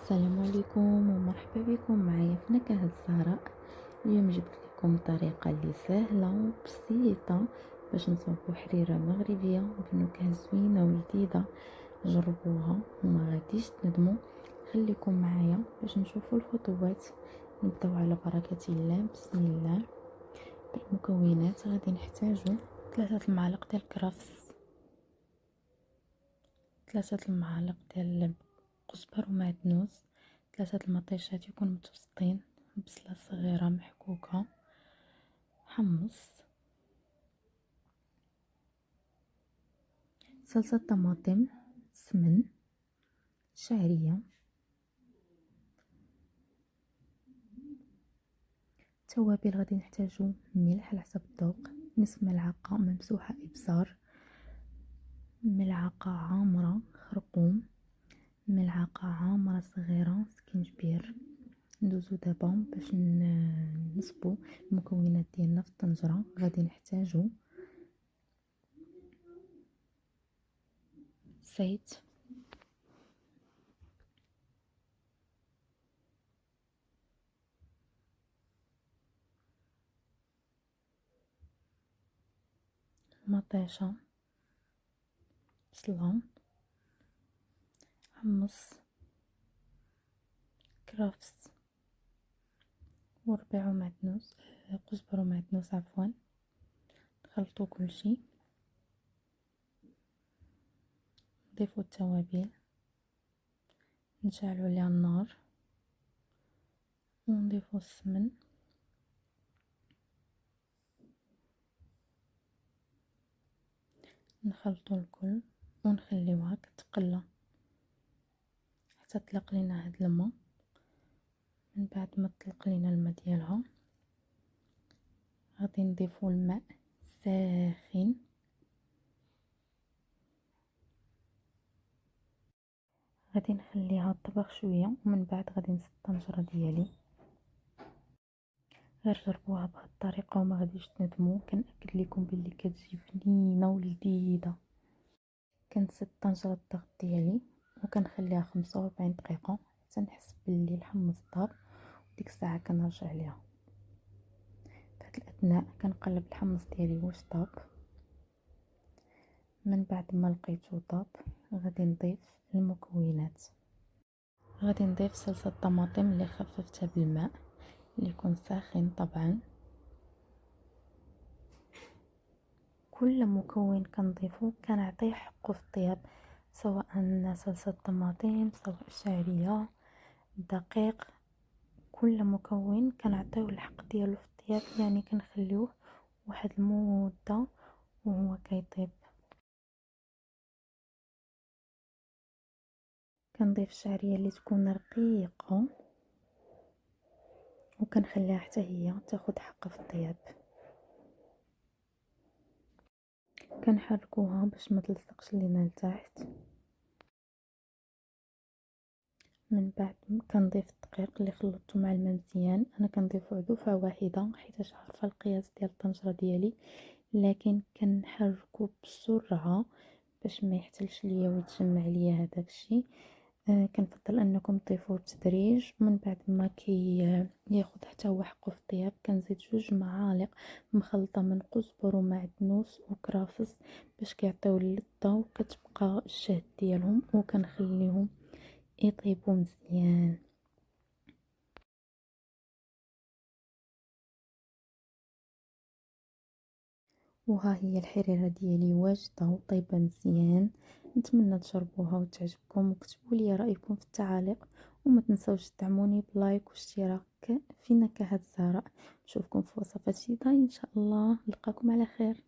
السلام عليكم ومرحبا بكم معايا في نكهة زهراء. اليوم جبت لكم طريقة اللي سهلة وبسيطة باش نصوبوا حريرة مغربية بنكهة زوينة وجديدة. جربوها وما غاديش تندموا. خليكم معايا باش نشوفوا الخطوات. نبداو على بركة الله. بسم الله. بالمكونات غادي نحتاجو 3 المعالق ديال الكرفس، 3 المعالق ديال قزبر ومعدنوس، 3 المطيشات يكون متوسطين، بصلة صغيرة محكوكة، حمص، صلصة طماطم، سمن، شعرية، توابل. غادي نحتاجو ملح على حسب الذوق، نصف ملعقة ممسوحة ابزار، ملعقة عامرة خرقوم، ملعقة عامرة صغيرة سكينجبير. ندوزو دابا باش نصبو المكونات ديالنا في الطنجرة. غادي نحتاجو زيت، مطيشة، بصلة، حمص، كرفس، وربيع ومعدنوس، قزبر ومعدنوس عفوا. نخلطو كلشي، نضيفو التوابل، نشعلو عليها النار ونضيفو السمن، نخلطو الكل ونخليوها كتقلى حتى تطلق لينا هاد الماء. من بعد ما تطلق لينا الماء ديالها غادي نضيفو الماء ساخن، غادي نخليها تطبخ شويه ومن بعد غادي نزيد الطنجره ديالي. غير جربوها بهاد الطريقه وما غاديش تندموا. كنأكد لكم بلي كتجي بنينه ولذيذه. كنسد طنجره الضغط ديالي وكنخليها 45 دقيقه حتى نحس بلي الحمص طاب. ديك الساعه كنرجع ليها. في هاد الاثناء كنقلب الحمص ديالي واش طاب. من بعد ما لقيتو طاب غادي نضيف المكونات. غادي نضيف صلصه الطماطم اللي خففتها بالماء اللي يكون ساخن طبعا. كل مكون كنضيفو كنعطيه حقه في الطياب، سواء صلصه الطماطم، سواء الشعريه، الدقيق. كل مكون كنعطيوه الحق ديالو في الطياب، يعني كنخليوه واحد المده وهو كيطيب. كنضيف الشعريه اللي تكون رقيقه وكنخليها حتى هي تاخد حقها في الطياب. كنحركوها باش ما تلصقش لينا لتحت. من بعد كنضيف الدقيق اللي خلطته مع الماء مزيان. انا كنضيفه دفعه واحده حيت عارفه القياس ديال الطنجره ديالي، لكن كنحركو بسرعه باش ما يحتلش ليا ويتجمع ليا هذاك الشيء. كنفضل انكم تضيفوه بتدريج. من بعد ما ياخد حتى هو حقه في الطياب كنزيد 2 معالق مخلطه من قزبر ومعدنوس وكرافس باش كيعطيو اللذه وكتبقى الشهد ديالهم، وكنخليهم يطيبوا مزيان. وها هي الحريره ديالي واجده وطيبه مزيان. نتمنى تجربوها وتعجبكم وكتبوا لي رايكم في التعاليق، وما تنسوش تدعموني بلايك واشتراك في نكهات زهراء. نشوفكم في وصفات جديده ان شاء الله. نلقاكم على خير.